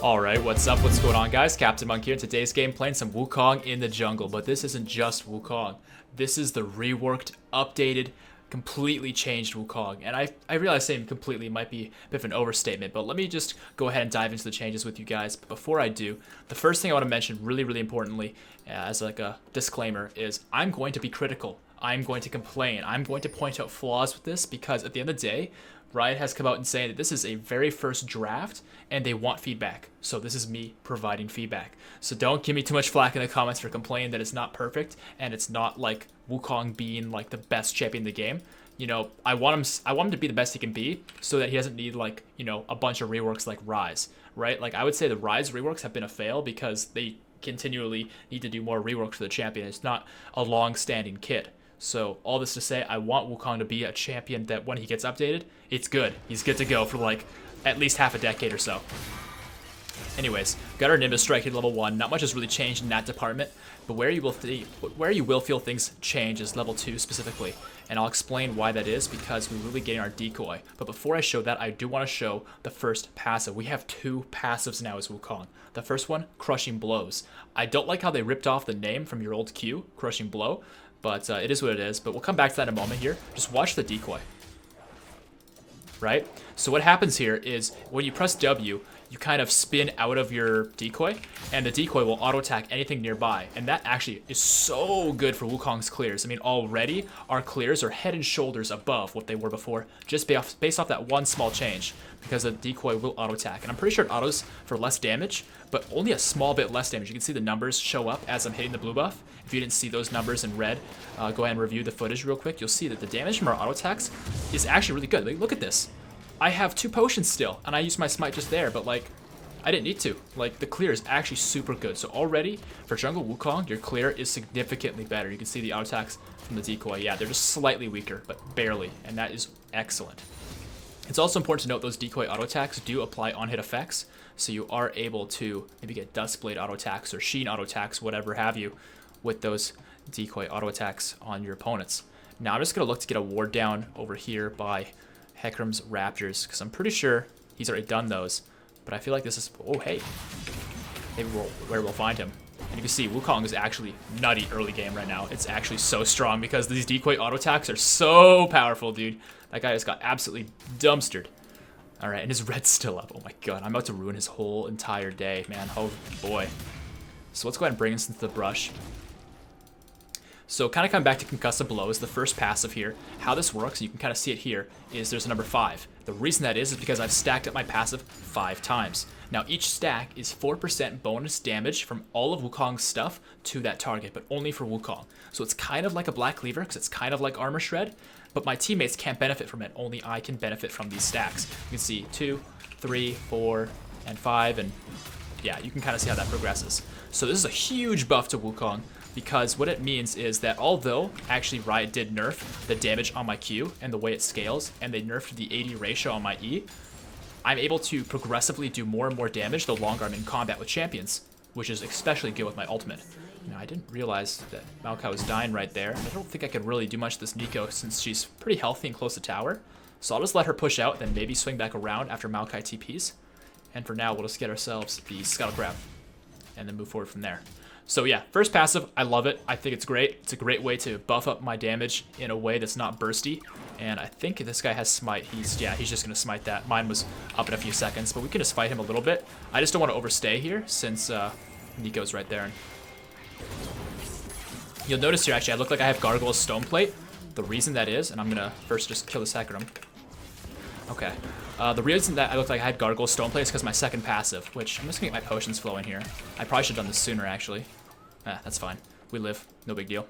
Alright, what's up? What's going on, guys? CaptainMonk here. In today's game, playing some Wukong in the jungle. But this isn't just Wukong. This is the reworked, updated, completely changed Wukong. And I realize saying completely might be a bit of an overstatement, but let me just go ahead and dive into the changes with you guys. But before I do, the first thing I want to mention really importantly, as like a disclaimer, is I'm going to be critical. I'm going to complain. I'm going to point out flaws with this because at the end of the day, Riot has come out and saying that this is a very first draft and they want feedback. So this is me providing feedback. So don't give me too much flack in the comments for complaining that it's not perfect and it's not like Wukong being like the best champion in the game. You know, I want him to be the best he can be so that he doesn't need like, you know, a bunch of reworks like Rise, right? Like I would say the Rise reworks have been a fail because they continually need to do more reworks for the champion. It's not a long-standing kit. So all this to say, I want Wukong to be a champion that when he gets updated, it's good. He's good to go for like at least half a decade or so. Anyways, got our Nimbus Strike at level 1. Not much has really changed in that department, but where you will feel things change is level 2 specifically. And I'll explain why that is because we're really getting our decoy. But before I show that, I do want to show the first passive. We have 2 passives now as Wukong. The first one, Crushing Blows. I don't like how they ripped off the name from your old Q, Crushing Blow. But it is what it is. But we'll come back to that in a moment here. Just watch the decoy. Right? So what happens here is when you press W, you kind of spin out of your decoy, and the decoy will auto-attack anything nearby. And that actually is so good for Wukong's clears. I mean, already our clears are head and shoulders above what they were before, just based off that one small change, because the decoy will auto-attack. And I'm pretty sure it autos for less damage, but only a small bit less damage. You can see the numbers show up as I'm hitting the blue buff. If you didn't see those numbers in red, go ahead and review the footage real quick. You'll see that the damage from our auto-attacks is actually really good. Like, look at this. I have 2 potions still, and I used my smite just there, but like, I didn't need to. Like, the clear is actually super good. So already, for Jungle Wukong, your clear is significantly better. You can see the auto attacks from the decoy. Yeah, they're just slightly weaker, but barely, and that is excellent. It's also important to note those decoy auto attacks do apply on-hit effects, so you are able to maybe get Duskblade auto attacks or Sheen auto attacks, whatever have you, with those decoy auto attacks on your opponents. Now I'm just going to look to get a ward down over here by Hecarim's Raptors, because I'm pretty sure he's already done those. But I feel like this is... Oh, hey. Maybe where we'll find him. And you can see Wukong is actually nutty early game right now. It's actually so strong because these decoy auto attacks are so powerful, dude. That guy just got absolutely dumpstered. Alright, and his red's still up. Oh my god, I'm about to ruin his whole entire day, man. Oh boy. So let's go ahead and bring this into the brush. So kind of coming back to Concussive Blows, the first passive here, how this works, you can kind of see it here, is there's a number 5. The reason that is because I've stacked up my passive 5 times. Now each stack is 4% bonus damage from all of Wukong's stuff to that target, but only for Wukong. So it's kind of like a Black Cleaver, because it's kind of like Armor Shred, but my teammates can't benefit from it, only I can benefit from these stacks. You can see 2, 3, 4, and 5, and yeah, you can kind of see how that progresses. So this is a huge buff to Wukong, because what it means is that although actually Riot did nerf the damage on my Q and the way it scales, and they nerfed the AD ratio on my E, I'm able to progressively do more and more damage the longer I'm in combat with champions, which is especially good with my ultimate. Now, I didn't realize that Maokai was dying right there. I don't think I could really do much to this Nico since she's pretty healthy and close to tower. So I'll just let her push out, then maybe swing back around after Maokai TPs. And for now, we'll just get ourselves the Scuttle Crab and then move forward from there. So yeah, first passive, I love it. I think it's great. It's a great way to buff up my damage in a way that's not bursty. And I think this guy has smite. He's just going to smite that. Mine was up in a few seconds, but we can just fight him a little bit. I just don't want to overstay here since Nico's right there. And you'll notice here, actually, I look like I have Gargoyle's Stone Plate. The reason that is, and I'm going to first just kill this Hecarim. Okay. The reason that I look like I had Gargoyle's Stone Plate is because my second passive, which I'm just going to get my potions flowing here. I probably should have done this sooner, actually. That's fine. We live. No big deal.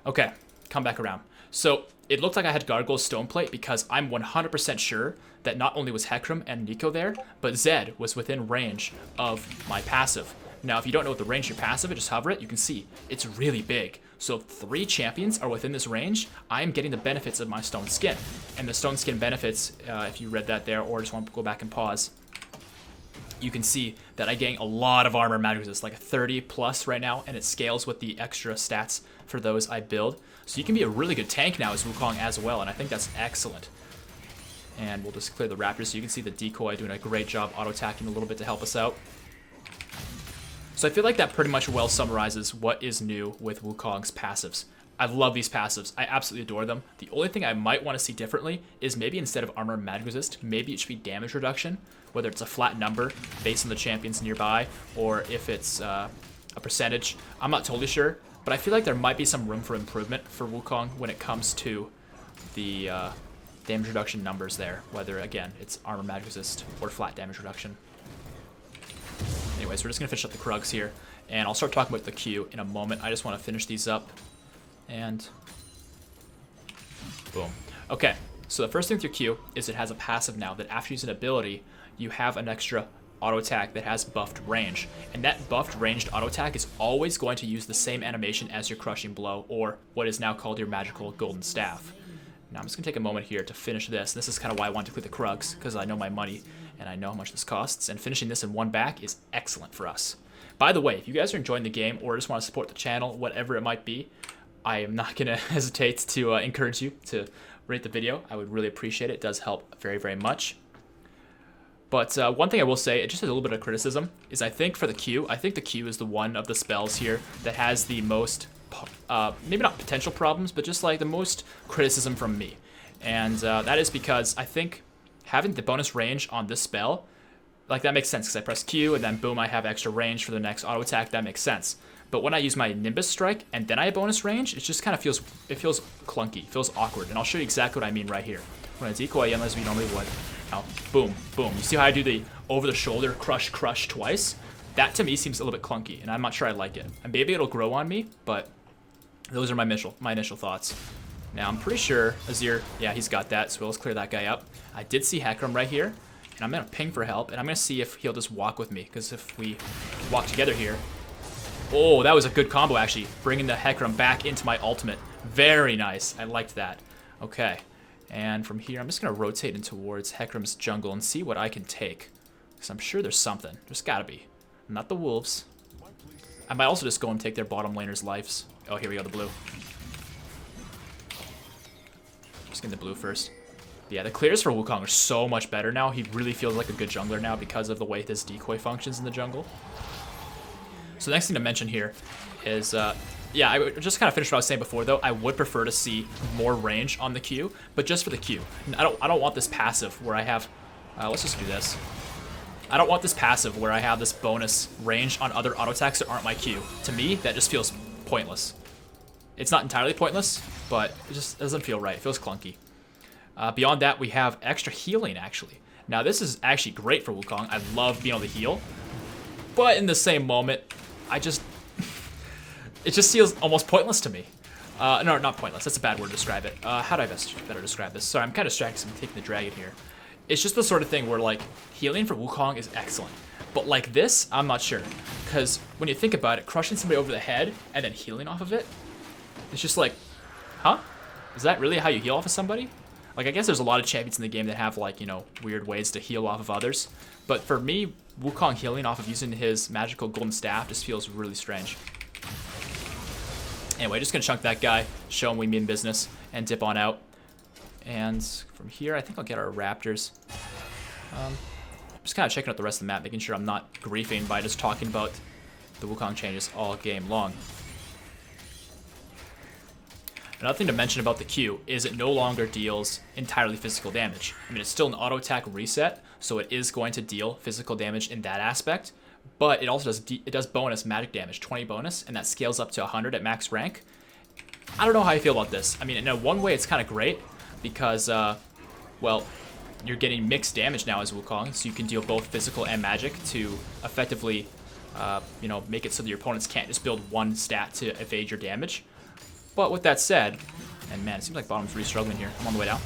Okay. Come back around. So it looked like I had Gargoyle's Stone Plate because I'm 100% sure that not only was Hecarim and Nico there, but Zed was within range of my passive. Now, if you don't know what the range of your passive is, just hover it, you can see it's really big. So if 3 champions are within this range, I'm getting the benefits of my Stone Skin. And the Stone Skin benefits, if you read that there or just want to go back and pause, you can see that I gain a lot of armor mattresses, like a 30 plus right now, and it scales with the extra stats for those I build. So you can be a really good tank now as Wukong as well, and I think that's excellent. And we'll just clear the Raptors so you can see the decoy doing a great job auto-attacking a little bit to help us out. So I feel like that pretty much well summarizes what is new with Wukong's passives. I love these passives. I absolutely adore them. The only thing I might want to see differently is maybe instead of armor and magic resist, maybe it should be damage reduction, whether it's a flat number based on the champions nearby, or if it's a percentage. I'm not totally sure, but I feel like there might be some room for improvement for Wukong when it comes to the damage reduction numbers there, whether, again, it's armor, magic resist, or flat damage reduction. Anyways, we're just going to finish up the Krugs here, and I'll start talking about the Q in a moment. I just want to finish these up, and boom. Okay, so the first thing with your Q is it has a passive now that after using an ability, you have an extra auto attack that has buffed range, and that buffed ranged auto attack is always going to use the same animation as your Crushing Blow, or what is now called your magical golden staff. Now I'm just going to take a moment here to finish this. This is kind of why I want to quit the Krugs, because I know my money and I know how much this costs, and finishing this in one back is excellent for us. By the way, if you guys are enjoying the game or just want to support the channel, whatever it might be, I am not going to hesitate to encourage you to rate the video. I would really appreciate it. It does help very, very much. But one thing I will say, just a little bit of criticism, is I think for the Q, I think the Q is the one of the spells here that has the most, maybe not potential problems, but just like the most criticism from me. And that is because I think having the bonus range on this spell, like that makes sense because I press Q and then boom, I have extra range for the next auto attack. That makes sense. But when I use my Nimbus Strike and then I have bonus range, it just kind of feels, clunky, feels awkward. And I'll show you exactly what I mean right here. When I decoy in as we normally would. Now, boom, boom. You see how I do the over-the-shoulder crush, crush twice? That to me seems a little bit clunky, and I'm not sure I like it. And maybe it'll grow on me, but those are my initial thoughts. Now, I'm pretty sure Azir, yeah, he's got that, so let's clear that guy up. I did see Hecarim right here, and I'm going to ping for help, and I'm going to see if he'll just walk with me, because if we walk together here... Oh, that was a good combo, actually, bringing the Hecarim back into my ultimate. Very nice. I liked that. Okay. And from here, I'm just going to rotate in towards Hecarim's jungle and see what I can take. Because I'm sure there's something. There's got to be. Not the wolves. I might also just go and take their bottom laner's lives. Oh, here we go, the blue. Just getting the blue first. But yeah, the clears for Wukong are so much better now. He really feels like a good jungler now because of the way this decoy functions in the jungle. So the next thing to mention here is... yeah, I would just kind of finish what I was saying before, though. I would prefer to see more range on the Q, but just for the Q. I don't want this passive where I have... let's just do this. I don't want this passive where I have this bonus range on other auto attacks that aren't my Q. To me, that just feels pointless. It's not entirely pointless, but it just doesn't feel right. It feels clunky. Beyond that, we have extra healing, actually. Now, this is actually great for Wukong. I love being able to heal. But in the same moment, I just... It just feels almost pointless to me. No, not pointless. That's a bad word to describe it. How do I better describe this? Sorry, I'm kind of distracted because I'm taking the dragon here. It's just the sort of thing where, like, healing for Wukong is excellent. But like this, I'm not sure. Because when you think about it, crushing somebody over the head and then healing off of it, it's just like, huh? Is that really how you heal off of somebody? Like, I guess there's a lot of champions in the game that have, like, you know, weird ways to heal off of others. But for me, Wukong healing off of using his magical golden staff just feels really strange. Anyway, just gonna chunk that guy, show him we mean business, and dip on out. And from here, I think I'll get our raptors. Just kind of checking out the rest of the map, making sure I'm not griefing by just talking about the Wukong changes all game long. Another thing to mention about the Q is it no longer deals entirely physical damage. I mean, it's still an auto attack reset, so it is going to deal physical damage in that aspect. But it also does bonus magic damage, 20 bonus, and that scales up to 100 at max rank. I don't know how I feel about this. I mean, in one way, it's kind of great because, well, you're getting mixed damage now as Wukong, so you can deal both physical and magic to effectively, you know, make it so that your opponents can't just build one stat to evade your damage. But with that said, and man, it seems like bottom's really struggling here. I'm on the way down.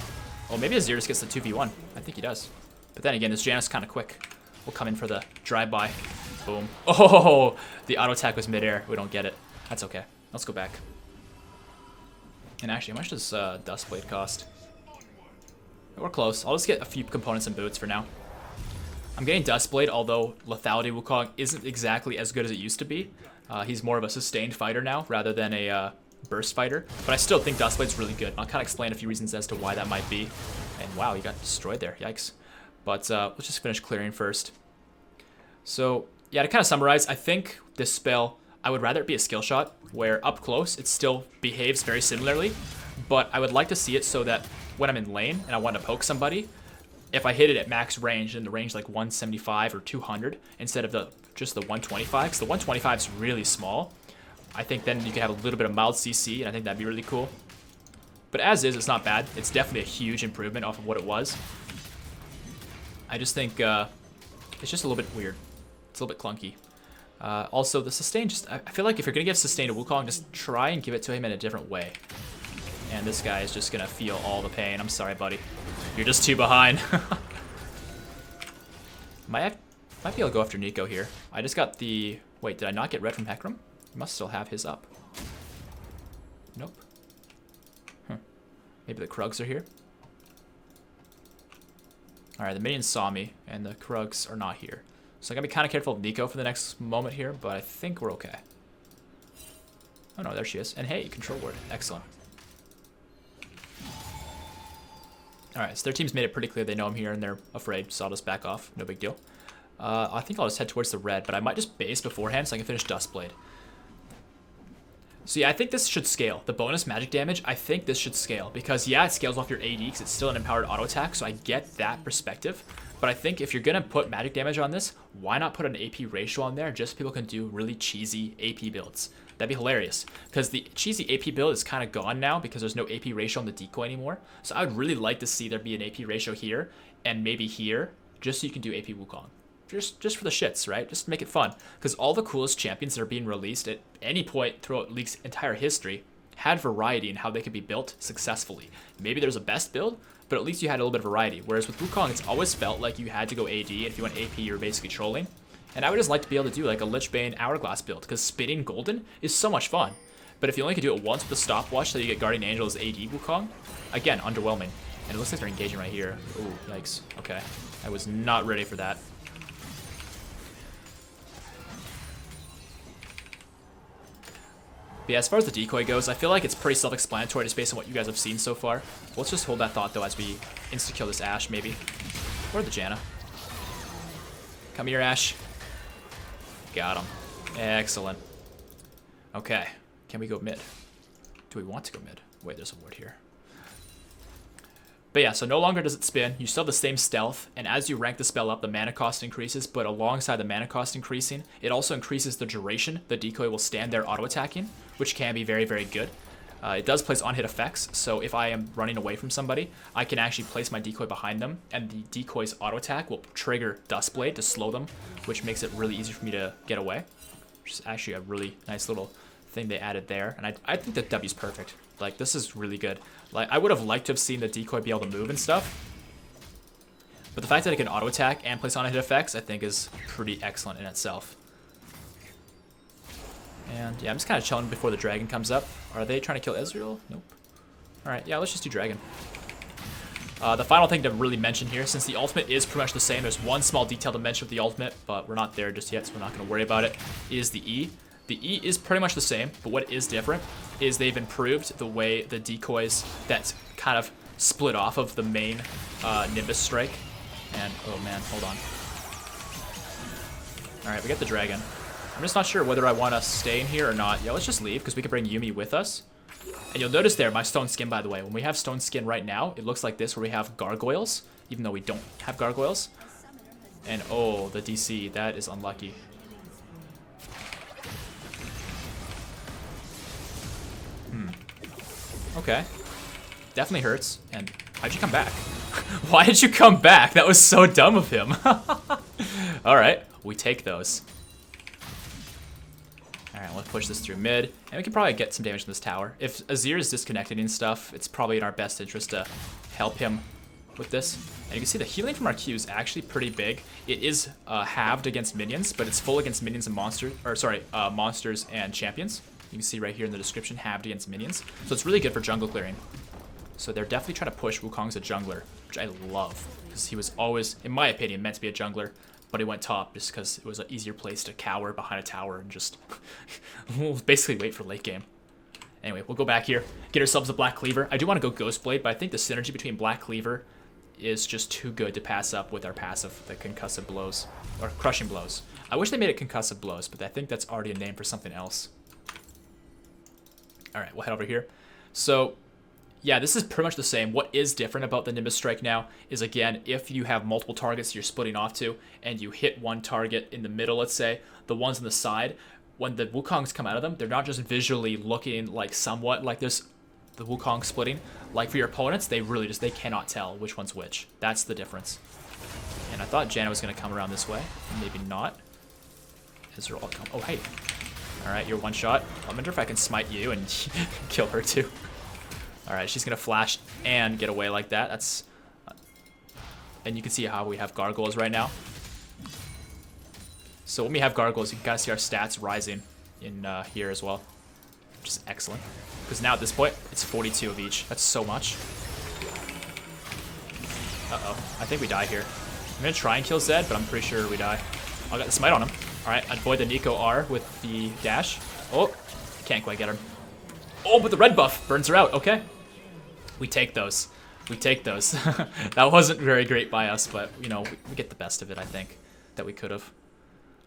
Oh, maybe Azir just gets the 2v1. I think he does. But then again, this Janus kind of quick. We'll come in for the drive-by. Boom. Oh, the auto attack was midair. We don't get it. That's okay. Let's go back. And actually, how much does Dustblade cost? We're close. I'll just get a few components and boots for now. I'm getting Dustblade, although lethality Wukong isn't exactly as good as it used to be. He's more of a sustained fighter now rather than a burst fighter. But I still think Dustblade's really good. I'll kind of explain a few reasons as to why that might be. And wow, you got destroyed there. Yikes. But let's just finish clearing first. So yeah, to kind of summarize, I think this spell, I would rather it be a skill shot, where up close, it still behaves very similarly, but I would like to see it so that when I'm in lane and I want to poke somebody, if I hit it at max range, in the range like 175 or 200, instead of just the 125, because the 125 is really small, I think then you can have a little bit of mild CC, and I think that'd be really cool. But as is, it's not bad. It's definitely a huge improvement off of what it was. I just think it's just a little bit weird. It's a little bit clunky. Also, the sustain, I feel like if you're going to give sustain to Wukong, just try and give it to him in a different way. And this guy is just going to feel all the pain. I'm sorry, buddy. You're just too behind. Might be able to go after Nico here. I just got the... Wait, did I not get red from Hecarim? I must still have his up. Nope. Maybe the Krugs are here. Alright, the minions saw me, and the Krugs are not here. So I gotta be kind of careful of Nico for the next moment here, but I think we're okay. Oh no, there she is. And hey, control word. Excellent. Alright, so their team's made it pretty clear they know I'm here and they're afraid, so I'll just back off. No big deal. I think I'll just head towards the red, but I might just base beforehand so I can finish Dustblade. So yeah, I think this should scale. The bonus magic damage, I think this should scale. Because yeah, it scales off your AD because it's still an empowered auto attack, so I get that perspective. But I think if you're going to put magic damage on this, why not put an AP ratio on there just so people can do really cheesy AP builds? That'd be hilarious. Because the cheesy AP build is kind of gone now because there's no AP ratio on the decoy anymore. So I would really like to see there be an AP ratio here and maybe here just so you can do AP Wukong. Just for the shits, right? Just to make it fun. Because all the coolest champions that are being released at any point throughout League's entire history had variety in how they could be built successfully. Maybe there's a best build, but at least you had a little bit of variety. Whereas with Wukong, it's always felt like you had to go AD, and if you went AP, you're basically trolling. And I would just like to be able to do like a Lichbane Hourglass build, because spinning Golden is so much fun. But if you only could do it once with a stopwatch so you get Guardian Angel as AD Wukong, again, underwhelming. And it looks like they're engaging right here. Ooh, yikes. Okay. I was not ready for that. But yeah, as far as the decoy goes, I feel like it's pretty self-explanatory just based on what you guys have seen so far. Let's just hold that thought, though, as we insta-kill this Ashe, maybe. Or the Janna. Come here, Ashe. Got him. Excellent. Okay. Can we go mid? Do we want to go mid? Wait, there's a ward here. But yeah, so no longer does it spin. You still have the same stealth, and as you rank the spell up, the mana cost increases, but alongside the mana cost increasing, it also increases the duration the decoy will stand there auto-attacking, which can be very, very good. It does place on-hit effects, so if I am running away from somebody, I can actually place my decoy behind them, and the decoy's auto-attack will trigger Dustblade to slow them, which makes it really easy for me to get away. Which is actually a really nice little thing they added there, and I think that W's perfect. Like, this is really good. Like, I would have liked to have seen the decoy be able to move and stuff, but the fact that it can auto-attack and place on-hit effects, I think is pretty excellent in itself. And yeah, I'm just kind of chilling before the dragon comes up. Are they trying to kill Ezreal? Nope. Alright, yeah, let's just do dragon. The final thing to really mention here, since the ultimate is pretty much the same, there's one small detail to mention with the ultimate, but we're not there just yet, so we're not going to worry about it, is the E. The E is pretty much the same, but what is different is they've improved the way the decoys that's kind of split off of the main Nimbus strike. And, oh man, hold on. Alright, we got the dragon. I'm just not sure whether I want to stay in here or not. Yeah, let's just leave, because we can bring Yuumi with us. And you'll notice there, my stone skin, by the way, when we have stone skin right now, it looks like this, where we have gargoyles, even though we don't have gargoyles. And, oh, the DC, that is unlucky. Okay. Definitely hurts. And how'd you come back? Why did you come back? That was so dumb of him. Alright, we take those. Alright, let's push this through mid. And we can probably get some damage from this tower. If Azir is disconnected and stuff, it's probably in our best interest to help him with this. And you can see the healing from our Q is actually pretty big. It is halved against minions, but it's full against minions and monsters, or sorry, monsters and champions. You can see right here in the description, halved against minions. So it's really good for jungle clearing. So they're definitely trying to push Wukong as a jungler, which I love. Because he was always, in my opinion, meant to be a jungler. But he went top just because it was an easier place to cower behind a tower and just basically wait for late game. Anyway, we'll go back here, get ourselves a Black Cleaver. I do want to go Ghostblade, but I think the synergy between Black Cleaver is just too good to pass up with our passive, the concussive blows, or crushing blows. I wish they made it concussive blows, but I think that's already a name for something else. All right, we'll head over here. So, yeah, this is pretty much the same. What is different about the Nimbus Strike now is, again, if you have multiple targets you're splitting off to, and you hit one target in the middle, let's say, the ones on the side, when the Wukongs come out of them, they're not just visually looking like somewhat like there's the Wukong splitting. Like for your opponents, they cannot tell which one's which. That's the difference. And I thought Janna was going to come around this way. Maybe not. As they're all come. Oh, hey. Alright, you're one shot. I wonder if I can smite you and kill her too. Alright, she's going to flash and get away like that. That's... and you can see how we have gargoyles right now. So when we have gargoyles, you can kind of see our stats rising in here as well. Which is excellent. Because now at this point, it's 42 of each. That's so much. Uh-oh. I think we die here. I'm going to try and kill Zed, but I'm pretty sure we die. I got the smite on him. Alright, avoid the Nico R with the dash. Oh, can't quite get her. Oh, but the red buff burns her out. Okay. We take those. We take those. That wasn't very great by us, but, you know, we get the best of it, I think, that we could have.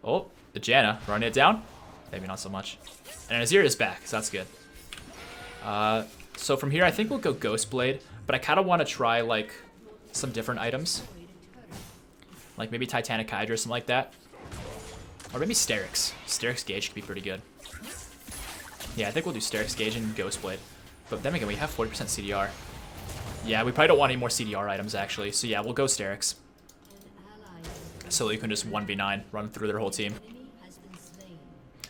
Oh, the Janna running it down. Maybe not so much. And Azir is back, so that's good. So from here, I think we'll go Ghostblade, but I kind of want to try, like, some different items. Like maybe Titanic Hydra or something like that. Or maybe Sterix. Sterix Gauge could be pretty good. Yeah, I think we'll do Sterix Gauge and Ghostblade. But then again, we have 40% CDR. Yeah, we probably don't want any more CDR items, actually. So yeah, we'll go Sterix. So you can just 1v9, run through their whole team.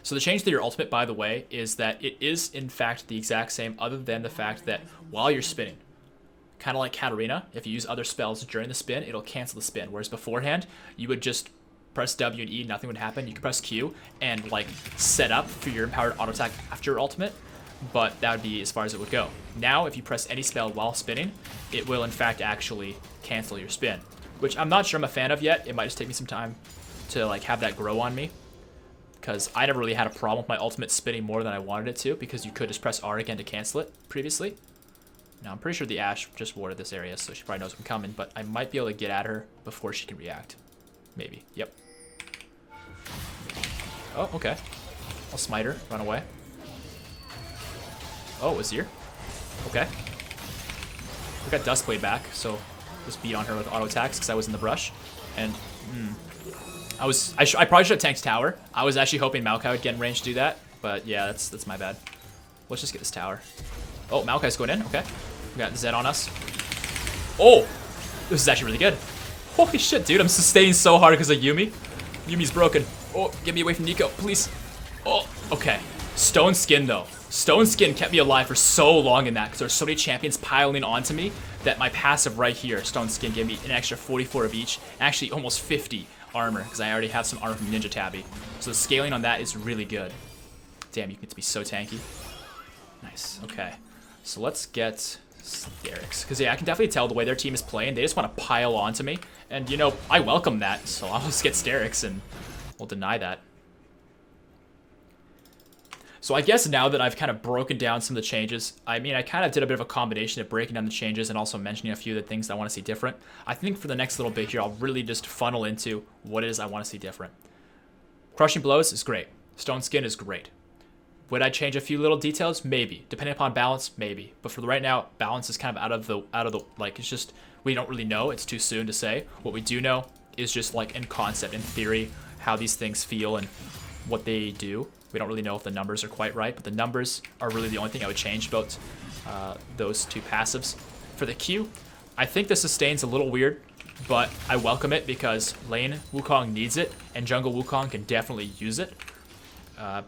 So the change to your ultimate, by the way, is that it is, in fact, the exact same, other than the fact that while you're spinning, kind of like Katarina, if you use other spells during the spin, it'll cancel the spin. Whereas beforehand, you would just press W and E, nothing would happen. You could press Q and like set up for your empowered auto attack after your ultimate, but that would be as far as it would go. Now, if you press any spell while spinning, it will in fact actually cancel your spin, which I'm not sure I'm a fan of yet. It might just take me some time to like have that grow on me, because I never really had a problem with my ultimate spinning more than I wanted it to, because you could just press R again to cancel it previously. Now, I'm pretty sure the Ashe just warded this area, so she probably knows I'm coming, but I might be able to get at her before she can react. Maybe. Yep. Oh, okay. I'll smite her. Run away. Oh, Azir. Okay. We got Duskblade back, so just beat on her with auto attacks because I was in the brush. And, I probably should have tanked tower. I was actually hoping Maokai would get in range to do that, but yeah, that's my bad. Let's just get this tower. Oh, Maokai's going in. Okay. We got Zed on us. Oh! This is actually really good. Holy shit, dude. I'm sustaining so hard because of Yuumi. Yumi's broken. Oh, get me away from Nico, please. Oh, okay. Stone Skin, though. Stone Skin kept me alive for so long in that because there's so many champions piling onto me that my passive right here, Stone Skin, gave me an extra 44 of each. Actually, almost 50 armor because I already have some armor from Ninja Tabby. So the scaling on that is really good. Damn, you get to be so tanky. Nice. Okay. So let's get Sterix. Because, yeah, I can definitely tell the way their team is playing. They just want to pile onto me. And, you know, I welcome that. So I'll just get Sterix and we'll deny that. So I guess now that I've kind of broken down some of the changes, I mean, I kind of did a bit of a combination of breaking down the changes and also mentioning a few of the things that I want to see different. I think for the next little bit here, I'll really just funnel into what it is I want to see different. Crushing Blows is great. Stone Skin is great. Would I change a few little details? Maybe. Depending upon balance, maybe. But for right now, balance is kind of out of the like, it's just, we don't really know. It's too soon to say. What we do know is just like in concept, in theory, how these things feel and what they do. We don't really know if the numbers are quite right, but the numbers are really the only thing I would change about those two passives. For the Q, I think the sustain's a little weird, but I welcome it because lane Wukong needs it, and jungle Wukong can definitely use it.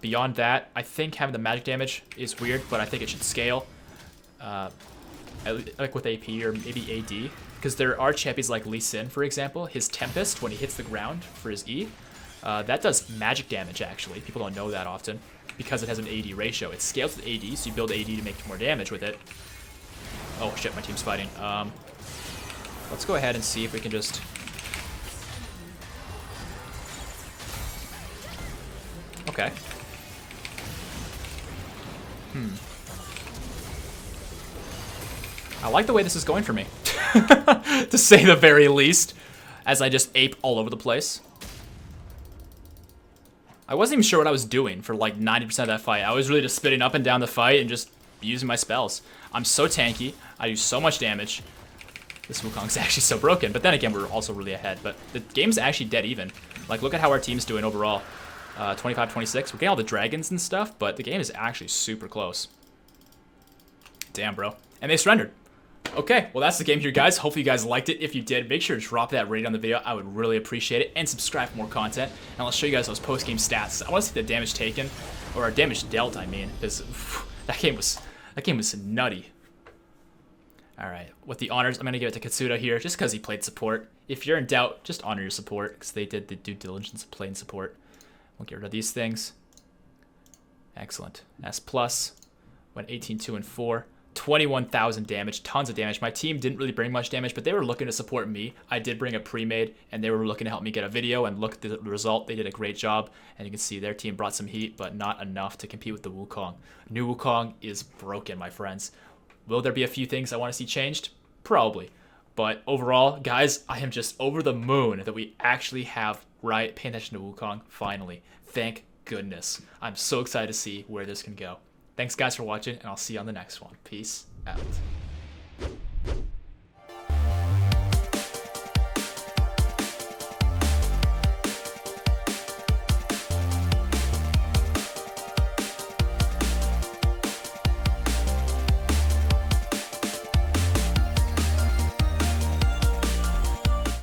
Beyond that, I think having the magic damage is weird, but I think it should scale. Like with AP or maybe AD, because there are champions like Lee Sin, for example. His Tempest, when he hits the ground for his E, that does magic damage, actually. People don't know that often because it has an AD ratio. It scales with AD, so you build AD to make more damage with it. Oh, shit, my team's fighting. Let's go ahead and see if we can just... Okay. I like the way this is going for me. To say the very least. As I just ape all over the place. I wasn't even sure what I was doing for like 90% of that fight. I was really just spitting up and down the fight and just using my spells. I'm so tanky. I do so much damage. This Wukong's actually so broken. But then again, we're also really ahead. But the game's actually dead even. Like, look at how our team's doing overall. 25-26. We're getting all the dragons and stuff, but the game is actually super close. Damn, bro. And they surrendered. Okay, well, that's the game here, guys. Hopefully you guys liked it. If you did, make sure to drop that rating on the video. I would really appreciate it. And subscribe for more content. And I'll show you guys those post-game stats. I want to see the damage taken, or damage dealt, I mean, because that game was nutty. All right, with the honors, I'm going to give it to Katsuda here, just because he played support. If you're in doubt, just honor your support, because they did the due diligence of playing support. We'll get rid of these things. Excellent. S+. Went 18, 2, and 4. 21,000 damage, tons of damage. My team didn't really bring much damage, but they were looking to support me. I did bring a pre-made, and they were looking to help me get a video and look at the result. They did a great job, and you can see their team brought some heat, but not enough to compete with the Wukong. New Wukong is broken, my friends. Will there be a few things I want to see changed? Probably. But overall, guys, I am just over the moon that we actually have Riot paying attention to Wukong, finally. Thank goodness. I'm so excited to see where this can go. Thanks, guys, for watching, and I'll see you on the next one. Peace out.